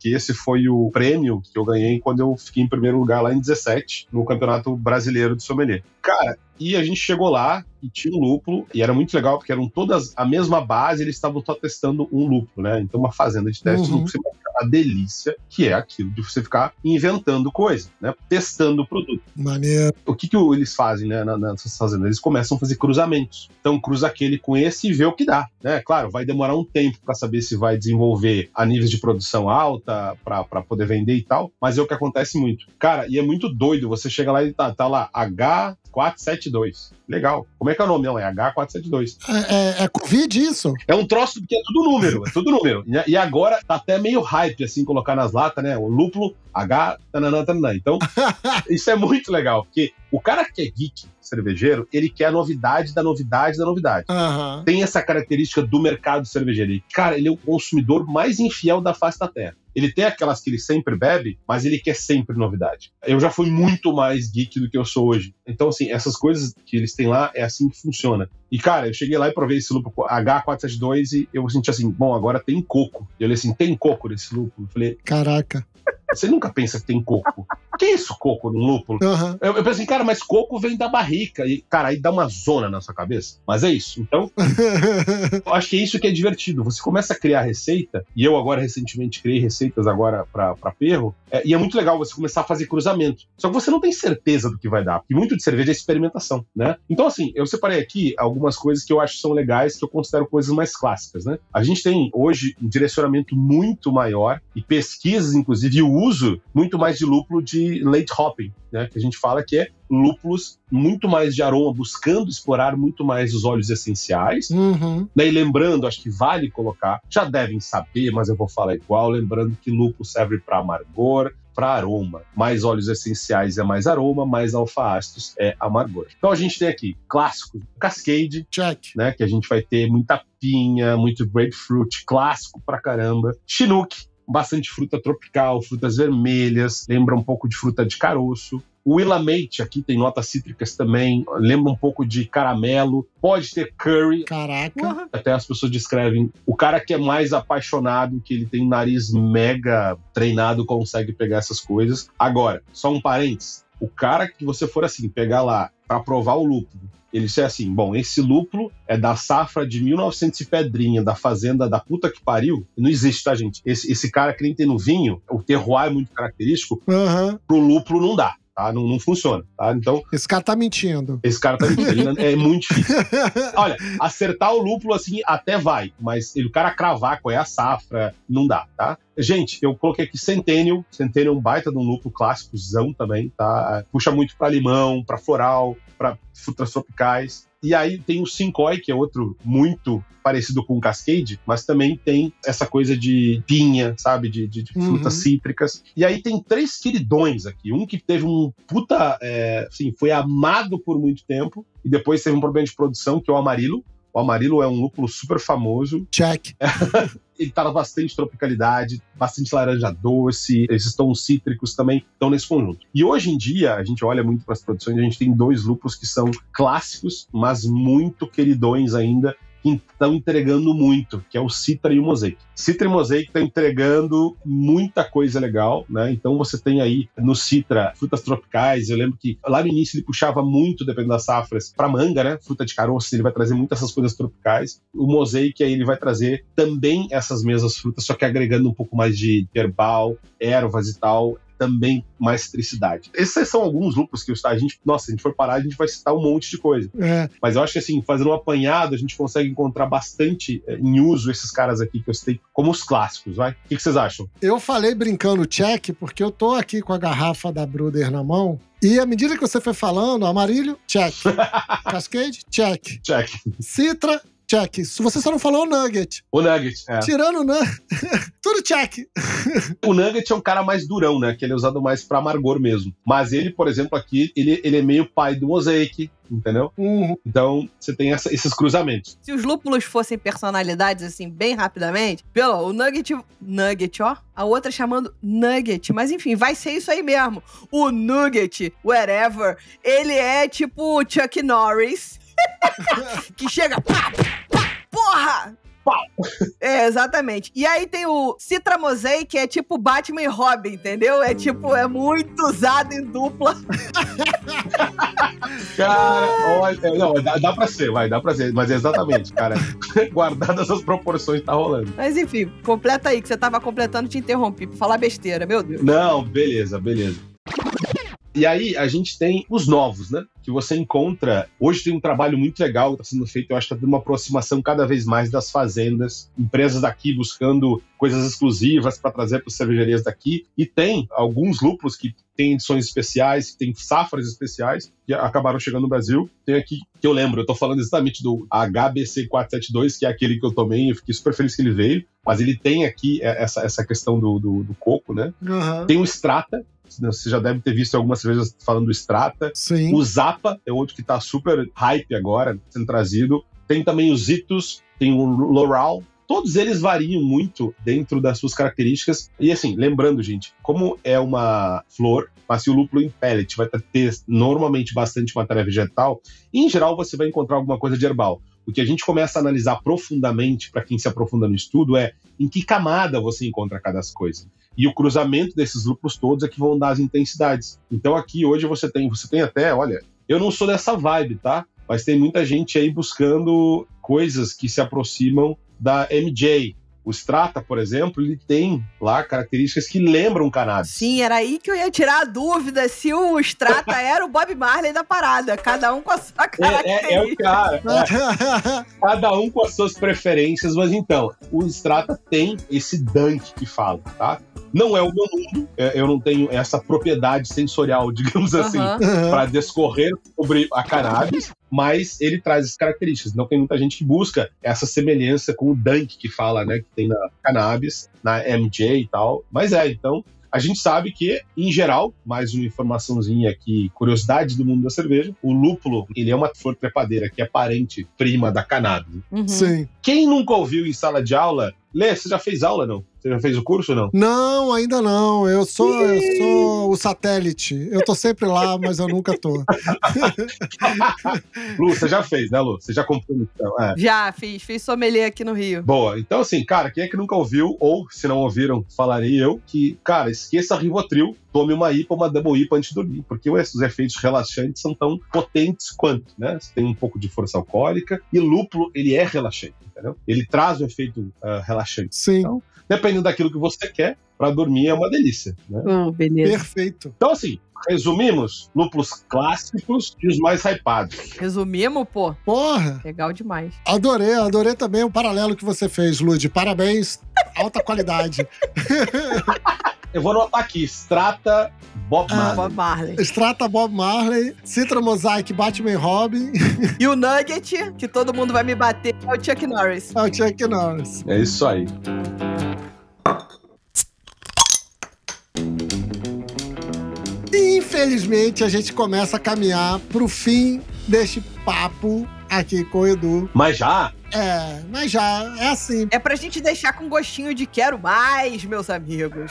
que esse foi o prêmio que eu ganhei quando eu fiquei em primeiro lugar lá em 17, no Campeonato Brasileiro de Sommelier. Cara, e a gente chegou lá e tinha um lúpulo, e era muito legal, porque eram todas a mesma base, eles estavam só testando um lúpulo, né? Então, uma fazenda de teste de lúpulo, você imagina a delícia que é aquilo de você ficar inventando coisa, né? Testando o produto. Maneiro. O que eles fazem, né, nessas fazendas? Eles começam a fazer cruzamentos. Então, cruza aquele com esse e vê o que dá, né? Claro, vai demorar um tempo para saber se vai desenvolver a níveis de produção alta, para poder vender e tal, mas é o que acontece muito. Cara, e é muito doido, você chega lá e tá lá, H 472. Legal. Como é que é o nome? Não, é H472. É Covid isso? É um troço que é tudo número. E agora tá até meio hype, assim, colocar nas latas, né? O lúpulo H, tananã. Então, isso é muito legal, porque o cara que é geek cervejeiro, ele quer a novidade da novidade da novidade. Uhum. Tem essa característica do mercado cervejeiro. E, cara, ele é o consumidor mais infiel da face da Terra. Ele tem aquelas que ele sempre bebe, mas ele quer sempre novidade. Eu já fui muito mais geek do que eu sou hoje. Então, assim, essas coisas que eles têm lá, é assim que funciona. E, cara, eu cheguei lá e provei esse lúpulo H472 e eu senti assim, bom, agora tem coco. E eu falei assim, tem coco nesse lúpulo? Eu falei, caraca. Você nunca pensa que tem coco. O que é isso, coco num lúpulo? Uhum. Eu pensei, cara, mas coco vem da barrica. E, cara, aí dá uma zona na sua cabeça. Mas é isso. Então, eu acho que é isso que é divertido. Você começa a criar receita, e eu agora recentemente criei receitas agora pra perro, e é muito legal você começar a fazer cruzamento. Só que você não tem certeza do que vai dar, porque muito de cerveja é experimentação, né? Então, assim, eu separei aqui algumas coisas que eu acho que são legais, que eu considero coisas mais clássicas, né? A gente tem hoje um direcionamento muito maior, e pesquisas, inclusive, e o uso muito mais de lúpulo de late hopping, né? Que a gente fala que é lúpulos muito mais de aroma, buscando explorar muito mais os óleos essenciais. Uhum. E lembrando, acho que vale colocar, já devem saber, mas eu vou falar igual, lembrando que lúpulo serve para amargor, para aroma. Mais óleos essenciais é mais aroma, mais alfa-ácidos é amargor. Então a gente tem aqui clássico, Cascade, check, né, que a gente vai ter muita pinha, muito grapefruit, clássico pra caramba. Chinook, bastante fruta tropical, frutas vermelhas, lembra um pouco de fruta de caroço. O Willamette, aqui tem notas cítricas também, lembra um pouco de caramelo, pode ter curry. Caraca. Até as pessoas descrevem, o cara que é mais apaixonado, que ele tem um nariz mega treinado, consegue pegar essas coisas. Agora, só um parênteses, o cara que você for assim, pegar lá para provar o lúpulo, ele disser assim, bom, esse lúpulo é da safra de 1900 e pedrinha, da fazenda da puta que pariu. Não existe, tá, gente? Esse cara que nem tem no vinho, o terroir é muito característico, pro lúpulo não dá. Tá? Não funciona, tá? Então... Esse cara tá mentindo. É muito difícil. Olha, acertar o lúpulo, assim, até vai, mas o cara cravar qual é a safra, não dá, tá? Gente, eu coloquei aqui Centennial. Centennial é um baita de um lúpulo clássicozão também, tá? Puxa muito pra limão, pra floral, pra frutas tropicais. E aí tem o Cincoy, que é outro muito parecido com o Cascade, mas também tem essa coisa de pinha, sabe? De frutas cítricas. E aí tem 3 queridões aqui. Um que teve um puta... assim, foi amado por muito tempo e depois teve um problema de produção, que é o Amarillo. O Amarillo é um lúpulo super famoso. Check. Ele tá bastante tropicalidade, bastante laranja doce, esses tons cítricos também estão nesse conjunto. E hoje em dia, a gente olha muito para as produções, a gente tem 2 lúpulos que são clássicos, mas muito queridões ainda, que estão entregando muito, que é o Citra e o Mosaic. Citra e Mosaic estão entregando muita coisa legal, né? Então você tem aí no Citra frutas tropicais. Eu lembro que lá no início ele puxava muito, dependendo das safras, para manga, né? Fruta de caroço, ele vai trazer muitas essas coisas tropicais. O Mosaic aí ele vai trazer também essas mesmas frutas, só que agregando um pouco mais de herbal, ervas e tal. Também mais citricidade. Esses são alguns lúpulos que a gente for parar, a gente vai citar um monte de coisa. Mas eu acho que assim, fazendo um apanhado, a gente consegue encontrar bastante em uso esses caras aqui que eu citei como os clássicos, vai? O que vocês acham? Eu falei brincando check, porque eu tô aqui com a garrafa da Bruder na mão, e à medida que você foi falando, Amarillo, check. Cascade, check. Check. Citra, check. Se você só não falou o Nugget. O Nugget, Tirando o Nugget. Tudo check. O Nugget é um cara mais durão, né? Que ele é usado mais pra amargor mesmo. Mas ele, por exemplo, aqui, ele é meio pai do Mosaic, entendeu? Então, você tem esses cruzamentos. Se os lúpulos fossem personalidades, assim, bem rapidamente, o Nugget, ó, a outra chamando Nugget, mas enfim, vai ser isso aí mesmo. O Nugget, whatever, ele é tipo Chuck Norris, que chega, pá, porra! Pau. Exatamente. E aí tem o Citra Mosaic, que é tipo Batman e Robin, entendeu? É tipo, é muito usado em dupla. Cara, olha, não, dá pra ser, mas exatamente, cara, guardadas as proporções, tá rolando. Mas enfim, completa aí, que você tava completando, te interrompi pra falar besteira, meu Deus. Não, beleza. E aí a gente tem os novos, né? Que você encontra... Hoje tem um trabalho muito legal que está sendo feito, eu acho que está tendo uma aproximação cada vez mais das fazendas, empresas daqui buscando coisas exclusivas para trazer para as cervejarias daqui. E tem alguns lúpulos que têm edições especiais, que têm safras especiais, que acabaram chegando no Brasil. Tem aqui, que eu lembro, eu estou falando exatamente do HBC472, que é aquele que eu tomei, eu fiquei super feliz que ele veio. Mas ele tem aqui essa questão do coco, né? Uhum. Tem o Strata, você já deve ter visto algumas cervejas falando do Strata. Sim. O Zappa é outro que tá super hype agora, sendo trazido. Tem também o Zitos, tem o Loral. Todos eles variam muito dentro das suas características. E assim, lembrando, gente, como é uma flor, mas se o lúpulo em pellet vai ter normalmente bastante matéria vegetal, em geral você vai encontrar alguma coisa de herbal. O que a gente começa a analisar profundamente, para quem se aprofunda no estudo, é em que camada você encontra cada coisa. E o cruzamento desses lúpulos todos é que vão dar as intensidades. Então aqui hoje você tem até, olha, eu não sou dessa vibe, tá? Mas tem muita gente aí buscando coisas que se aproximam da MJ. O Strata, por exemplo, ele tem lá características que lembram cannabis. Sim, era aí que eu ia tirar a dúvida se o Strata era o Bob Marley da parada. Cada um com a sua característica. É o cara. Cada um com as suas preferências. Mas então, o Strata tem esse dunk que fala, tá? Não é o meu mundo, eu não tenho essa propriedade sensorial, digamos assim, para discorrer sobre a cannabis, mas ele traz as características. Não tem muita gente que busca essa semelhança com o dunk que fala, né, que tem na cannabis, na MJ e tal. Mas então, a gente sabe que, em geral, mais uma informaçãozinha aqui, curiosidade do mundo da cerveja, o lúpulo, ele é uma flor trepadeira que é parente prima da cannabis. Sim. Quem nunca ouviu em sala de aula... Lê, você já fez aula, não? Você já fez o curso, não? Não, ainda não. Eu sou o satélite. Eu tô sempre lá, mas eu nunca tô. Lu, você já fez, né, Lu? Você já comprou? Então, Já, fiz sommelier aqui no Rio. Boa. Então, assim, cara, quem é que nunca ouviu, ou se não ouviram, falarei eu, que, cara, esqueça Rivotril, tome uma IPA, uma Double IPA antes de dormir, porque os efeitos relaxantes são tão potentes quanto, né? Você tem um pouco de força alcoólica, e lúpulo, ele é relaxante, entendeu? Ele traz um efeito relaxante. Sim. Então, dependendo daquilo que você quer, pra dormir é uma delícia, né? Beleza. Perfeito. Então, assim, resumimos, lúpulos clássicos e os mais hypados. Resumimos, pô. Porra, Legal demais. adorei também o paralelo que você fez, Lud. Parabéns, alta qualidade. Eu vou anotar aqui, Strata Bob Marley. Bob Marley. Strata Bob Marley, Citra Mosaic Batman Robin. E o Nugget, que todo mundo vai me bater, é o Chuck Norris. É o Chuck Norris. É isso aí. Infelizmente, a gente começa a caminhar pro fim deste papo aqui com o Edu. Mas já? Mas já é assim. É pra gente deixar com gostinho de quero mais, meus amigos.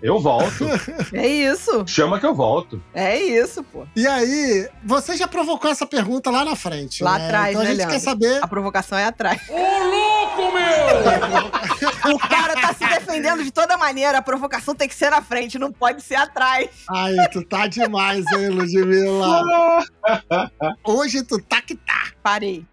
Eu volto. É isso. Chama que eu volto. É isso, pô. E aí, você já provocou essa pergunta lá na frente. Lá né? atrás, então a né, gente Leandro? quer saber. A provocação é atrás. Ô, louco, meu! O cara tá se defendendo de toda maneira. A provocação tem que ser na frente, não pode ser atrás. Ai, tu tá demais, hein, Ludmilla? Hoje tu tá que tá. Parei.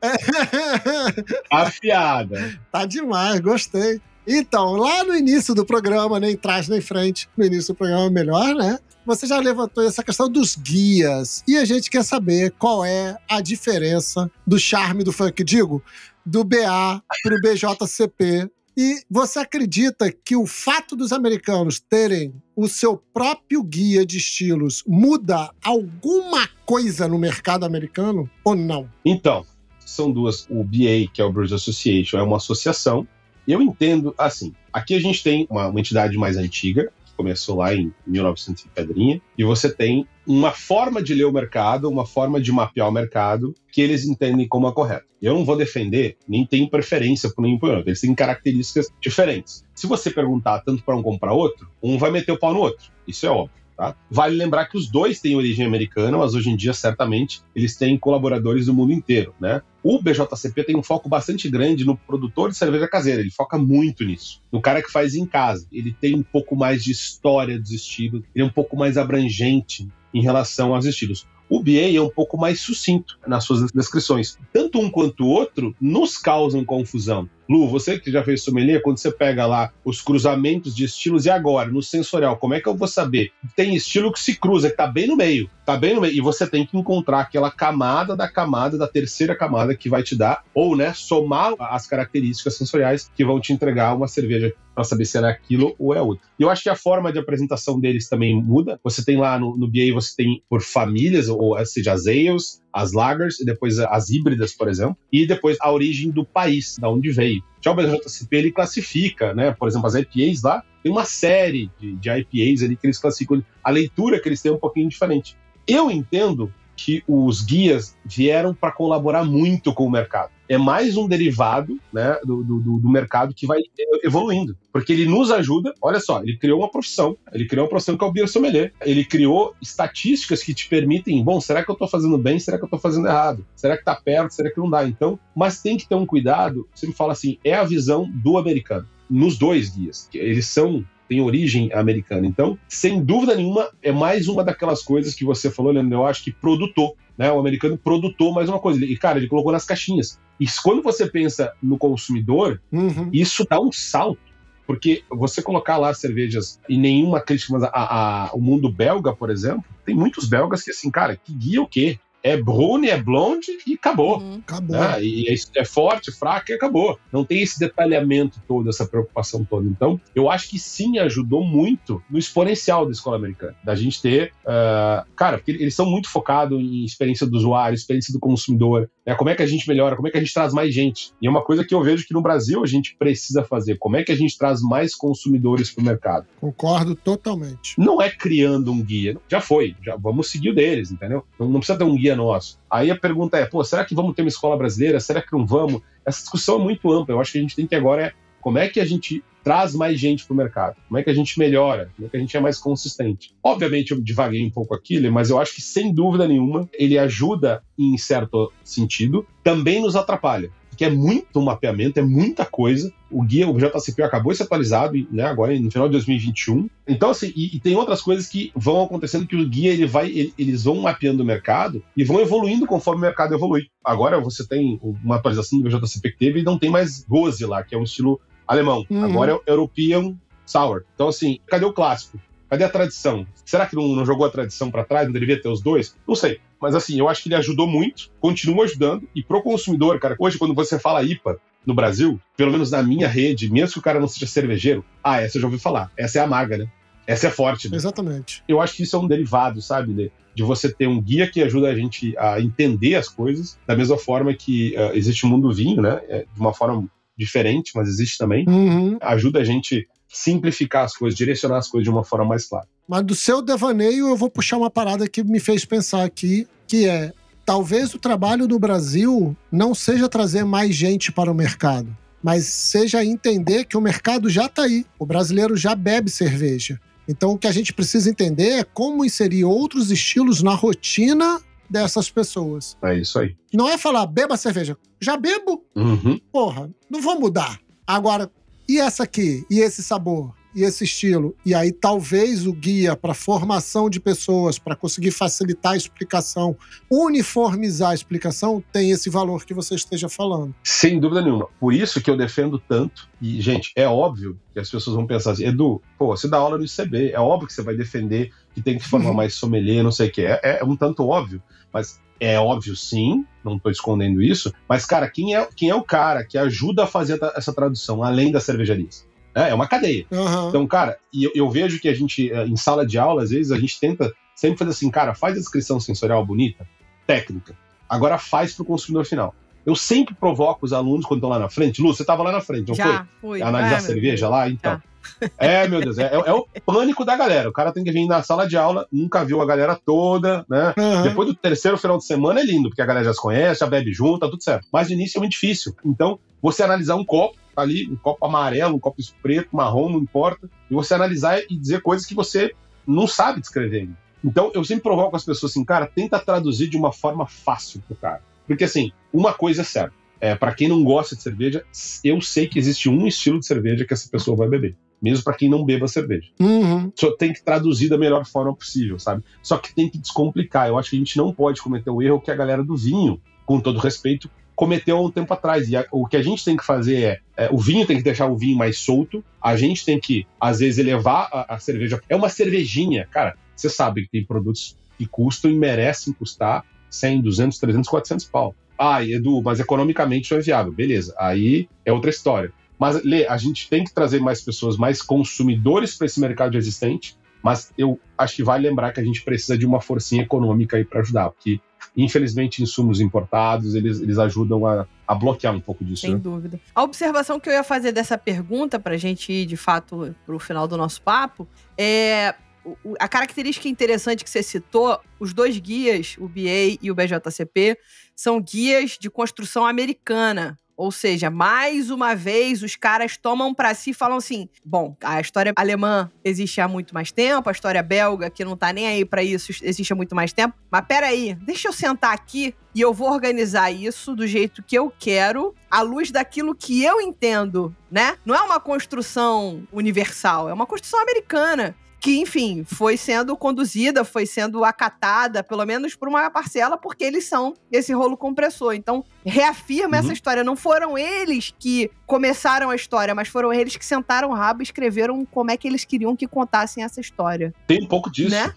Afiada. Tá demais, gostei. Então, lá no início do programa, nem trás nem frente, no início do programa melhor, né? Você já levantou essa questão dos guias. E a gente quer saber qual é a diferença do charme do funk, digo, do BA pro BJCP. E você acredita que o fato dos americanos terem o seu próprio guia de estilos muda alguma coisa no mercado americano ou não? Então, são duas. O BA, que é o Brewers Association, é uma associação. E eu entendo, assim, aqui a gente tem uma entidade mais antiga, que começou lá em 1900 e pedrinha, e você tem uma forma de ler o mercado, uma forma de mapear o mercado, que eles entendem como a correta. Eu não vou defender, nem tenho preferência por nenhum por outro. Eles têm características diferentes. Se você perguntar tanto para um como para outro, um vai meter o pau no outro. Isso é óbvio. Tá? Vale lembrar que os dois têm origem americana, mas hoje em dia, certamente, eles têm colaboradores do mundo inteiro, né? O BJCP tem um foco bastante grande no produtor de cerveja caseira, ele foca muito nisso. No cara que faz em casa, ele tem um pouco mais de história dos estilos, ele é um pouco mais abrangente em relação aos estilos. O BA é um pouco mais sucinto nas suas descrições. Tanto um quanto o outro nos causam confusão. Lu, você que já fez sommelier, quando você pega lá os cruzamentos de estilos, e agora, no sensorial, como é que eu vou saber? Tem estilo que se cruza, que tá bem no meio, e você tem que encontrar aquela camada da terceira camada que vai te dar, ou, né, somar as características sensoriais que vão te entregar uma cerveja para saber se é aquilo ou é outro. E eu acho que a forma de apresentação deles também muda. Você tem lá no BA, você tem por famílias, ou seja, as ales, as lagers, e depois as híbridas, por exemplo, e depois a origem do país, da onde veio. Já o BJCP, ele classifica, né? Por exemplo, as IPAs lá, tem uma série de IPAs ali que eles classificam. A leitura que eles têm é um pouquinho diferente. Eu entendo que os guias vieram para colaborar muito com o mercado. É mais um derivado, né, do mercado que vai evoluindo. Porque ele nos ajuda, olha só, ele criou uma profissão que é o beer sommelier. Ele criou estatísticas que te permitem, bom, será que eu estou fazendo bem? Será que eu estou fazendo errado? Será que está perto? Será que não dá? Então, mas tem que ter um cuidado, você me fala assim, é a visão do americano. Nos dois guias, eles tem origem americana. Então, sem dúvida nenhuma, é mais uma daquelas coisas que você falou, Leandro, eu acho que produtou, né? O americano produtou mais uma coisa. E, cara, ele colocou nas caixinhas. E quando você pensa no consumidor, isso dá um salto. Porque você colocar lá cervejas e nenhuma crítica, mas o mundo belga, por exemplo, tem muitos belgas que, assim, cara, que guia o quê? É brune, é blonde e acabou. Acabou. Né? E é forte, fraco e acabou. Não tem esse detalhamento todo, essa preocupação toda. Então, eu acho que sim, ajudou muito no exponencial da escola americana. Da gente ter... cara, porque eles são muito focados em experiência do usuário, experiência do consumidor. Né? Como é que a gente melhora? Como é que a gente traz mais gente? E é uma coisa que eu vejo que no Brasil a gente precisa fazer. Como é que a gente traz mais consumidores para o mercado? Concordo totalmente. Não é criando um guia. Já foi. Já vamos seguir o deles, entendeu? Não precisa ter um guia nosso. Aí a pergunta é, será que vamos ter uma escola brasileira? Será que não vamos? Essa discussão é muito ampla. Eu acho que a gente tem que agora como é que a gente traz mais gente para o mercado? Como é que a gente melhora? Como é que a gente é mais consistente? Obviamente eu divaguei um pouco aqui, mas eu acho que sem dúvida nenhuma ele ajuda em certo sentido, também nos atrapalha. Porque é muito mapeamento, é muita coisa. O guia, o JCP acabou de ser atualizado, né, agora no final de 2021. Então, assim, e tem outras coisas que vão acontecendo que o guia, eles vão mapeando o mercado e vão evoluindo conforme o mercado evolui. Agora você tem uma atualização do JCP que teve e não tem mais Gose lá, que é um estilo alemão. Agora é o European Sour. Então, assim, cadê o clássico? Cadê a tradição? Será que não jogou a tradição para trás? Não deveria ter os dois? Não sei. Mas assim, eu acho que ele ajudou muito, continua ajudando. E pro consumidor, cara, hoje quando você fala IPA no Brasil, pelo menos na minha rede, mesmo que o cara não seja cervejeiro, essa eu já ouvi falar. Essa é amarga, né? Essa é forte, né? Exatamente. Eu acho que isso é um derivado, sabe, né? De você ter um guia que ajuda a gente a entender as coisas, da mesma forma que existe o mundo vinho, né? De uma forma diferente, mas existe também. Ajuda a gente simplificar as coisas, direcionar as coisas de uma forma mais clara. Mas do seu devaneio eu vou puxar uma parada que me fez pensar aqui, que é, talvez o trabalho no Brasil não seja trazer mais gente para o mercado, mas seja entender que o mercado já está aí, o brasileiro já bebe cerveja. Então o que a gente precisa entender é como inserir outros estilos na rotina dessas pessoas. É isso aí. Não é falar, beba cerveja. Já bebo? Porra, não vou mudar. Agora, e essa aqui? E esse sabor? E esse estilo? E aí talvez o guia para formação de pessoas, para conseguir facilitar a explicação, uniformizar a explicação, tem esse valor que você esteja falando. Sem dúvida nenhuma. Por isso que eu defendo tanto. E, gente, é óbvio que as pessoas vão pensar assim, Edu, você dá aula no ICB, é óbvio que você vai defender que tem que formar mais sommelier, não sei o quê. É um tanto óbvio, mas é óbvio sim, não estou escondendo isso, mas, cara, quem é o cara que ajuda a fazer essa tradução, além das cervejarias? É uma cadeia. Então, cara, e eu vejo que a gente, em sala de aula, às vezes, a gente tenta sempre fazer assim, cara, faz a descrição sensorial bonita, técnica, agora faz pro consumidor final. Eu sempre provoco os alunos quando estão lá na frente. Lu, você estava lá na frente, não Já, foi? Analisar cerveja lá? Então. Meu Deus, é o pânico da galera. O cara tem que vir na sala de aula, nunca viu a galera toda, né? Depois do terceiro final de semana é lindo, porque a galera já se conhece, já bebe junto, tá tudo certo. Mas no início é muito difícil. Então, você analisar um copo, tá ali, um copo amarelo, um copo preto, marrom, não importa, e você analisar e dizer coisas que você não sabe descrever. Então, eu sempre provoco as pessoas assim, cara, tenta traduzir de uma forma fácil pro cara. Porque, assim, uma coisa é certa. Para quem não gosta de cerveja, eu sei que existe um estilo de cerveja que essa pessoa vai beber. mesmo para quem não beba cerveja. Só tem que traduzir da melhor forma possível, sabe? Só que tem que descomplicar. Eu acho que a gente não pode cometer o erro que a galera do vinho, com todo respeito, cometeu há um tempo atrás. E o que a gente tem que fazer o vinho tem que deixar o vinho mais solto, a gente tem que, às vezes, elevar a cerveja. É uma cervejinha, cara. Você sabe que tem produtos que custam e merecem custar 100, 200, 300, 400 pau. Edu, mas economicamente isso é viável. Beleza, aí é outra história. Mas, Lê, a gente tem que trazer mais pessoas, mais consumidores para esse mercado existente, mas eu acho que vale lembrar que a gente precisa de uma forcinha econômica aí para ajudar, porque, infelizmente, insumos importados, eles ajudam a bloquear um pouco disso. Sem dúvida. A observação que eu ia fazer dessa pergunta, para a gente ir, de fato, para o final do nosso papo, é a característica interessante que você citou, os dois guias, o BA e o BJCP, são guias de construção americana. Ou seja, mais uma vez, os caras tomam pra si e falam assim, bom, a história alemã existe há muito mais tempo, a história belga, que não tá nem aí pra isso, existe há muito mais tempo, mas peraí, deixa eu sentar aqui e eu vou organizar isso do jeito que eu quero, à luz daquilo que eu entendo, né? Não é uma construção universal, é uma construção americana, que, enfim, foi sendo conduzida, foi sendo acatada, pelo menos por uma parcela, porque eles são esse rolo compressor. Então, reafirma essa história. Não foram eles que começaram a história, mas foram eles que sentaram o rabo e escreveram como é que eles queriam que contassem essa história. Tem um pouco disso, né?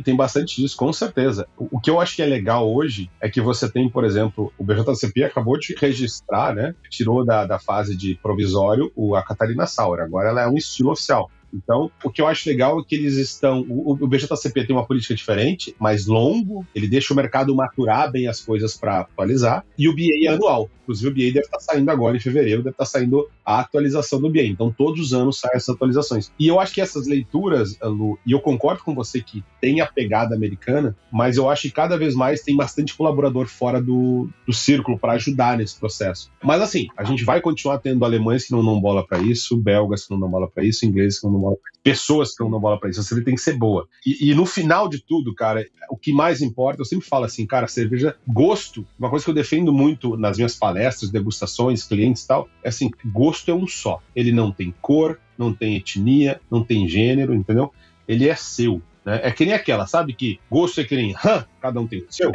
Tem bastante disso, com certeza. O que eu acho que é legal hoje é que você tem, por exemplo, o BJCP acabou de registrar, né? Tirou da fase de provisório a Catarina Sauer. Agora ela é um estilo oficial. Então, o que eu acho legal é que eles estão... O BJCP tem uma política diferente, mais longo, ele deixa o mercado maturar bem as coisas para atualizar, e o BA é anual. Inclusive, o BA deve estar saindo agora, em fevereiro, deve estar saindo a atualização do BA. Então, todos os anos saem essas atualizações. E eu acho que essas leituras, Lu, e eu concordo com você que tem a pegada americana, mas eu acho que cada vez mais tem bastante colaborador fora do círculo para ajudar nesse processo. Mas, assim, a gente vai continuar tendo alemães que não dão bola para isso, belgas que não dão bola para isso, ingleses que não dão bola para isso, pessoas que não dão bola para isso. A cerveja tem que ser boa. E no final de tudo, cara, o que mais importa, eu sempre falo assim, cara, cerveja, gosto, uma coisa que eu defendo muito nas minhas palestras, degustações, clientes e tal, é assim, gosto é um só. Ele não tem cor, não tem etnia, não tem gênero, entendeu? Ele é seu, né? É que nem aquela, sabe que gosto é que nem, cada um tem o seu.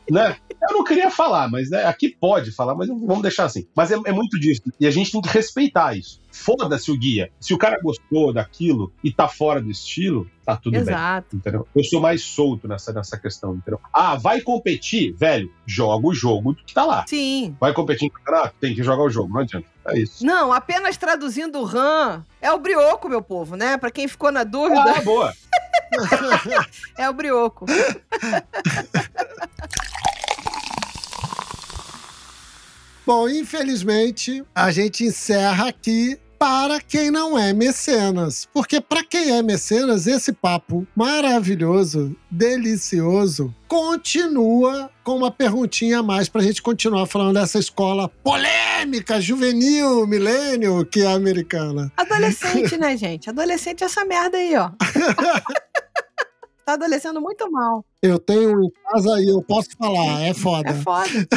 Né? Eu não queria falar, mas né, aqui pode falar, mas vamos deixar assim. Mas é muito disso. E a gente tem que respeitar isso. Foda-se o guia. Se o cara gostou daquilo e tá fora do estilo, tá tudo Exato. bem. Entendeu? Eu sou mais solto nessa questão, entendeu? Vai competir? Velho, joga o jogo que tá lá. Sim. Vai competir em campeonato? Tem que jogar o jogo, não adianta. É isso. Não, apenas traduzindo o RAM, é o brioco, meu povo, né? Pra quem ficou na dúvida. Boa. É o brioco. Bom, infelizmente, a gente encerra aqui para quem não é mecenas. Porque para quem é mecenas, esse papo maravilhoso, delicioso, continua com uma perguntinha a mais para a gente continuar falando dessa escola polêmica, juvenil, milênio, que é a americana. Adolescente, né, gente? Adolescente é essa merda aí, ó. Tá adolescendo muito mal. Eu tenho em casa e eu posso falar, é foda. É foda.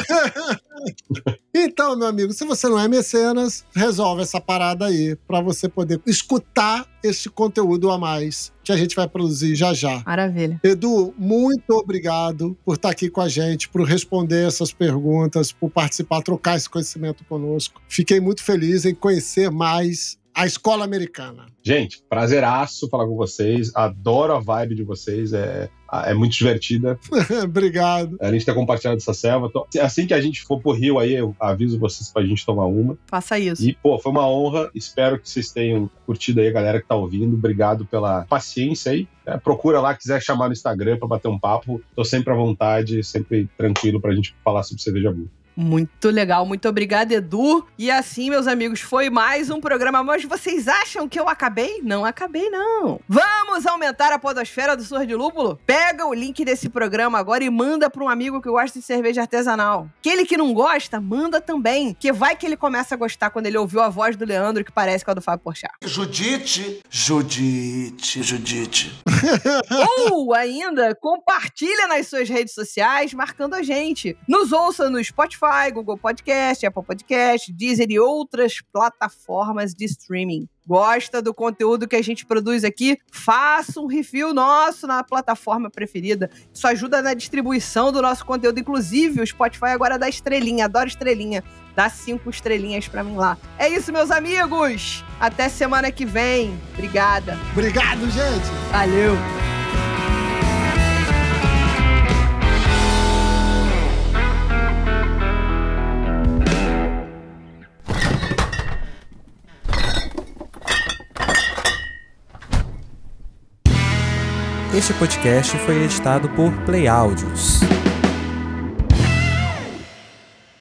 Então, meu amigo, se você não é mecenas, resolve essa parada aí pra você poder escutar este conteúdo a mais que a gente vai produzir já já. Maravilha. Edu, muito obrigado por estar aqui com a gente, por responder essas perguntas, por participar, trocar esse conhecimento conosco. Fiquei muito feliz em conhecer mais a escola americana. Gente, prazeraço falar com vocês. Adoro a vibe de vocês. É muito divertida. Obrigado. A gente tá compartilhando essa selva. Assim que a gente for pro Rio aí, eu aviso vocês pra gente tomar uma. Faça isso. E, pô, foi uma honra. Espero que vocês tenham curtido aí, a galera que tá ouvindo. Obrigado pela paciência aí. Procura lá, quiser chamar no Instagram pra bater um papo. Tô sempre à vontade, sempre tranquilo pra gente falar sobre cerveja boa. Muito legal, muito obrigada, Edu. E assim, meus amigos, foi mais um programa. Mas vocês acham que eu acabei? Não acabei, não. Vamos aumentar a podosfera do Surra de Lúpulo? Pega o link desse programa agora e manda para um amigo que gosta de cerveja artesanal. Aquele que não gosta, manda também. Que vai que ele começa a gostar quando ele ouviu a voz do Leandro, que parece com a do Fábio Porchat. Judite. Ou ainda, compartilha nas suas redes sociais, marcando a gente. Nos ouça no Spotify, Spotify, Google Podcast, Apple Podcast, Deezer e outras plataformas de streaming. Gosta do conteúdo que a gente produz aqui? Faça um review nosso na plataforma preferida. Isso ajuda na distribuição do nosso conteúdo. Inclusive, o Spotify agora dá estrelinha. Adoro estrelinha. Dá 5 estrelinhas pra mim lá. É isso, meus amigos. Até semana que vem. Obrigada. Obrigado, gente. Valeu. Este podcast foi editado por Play Áudios.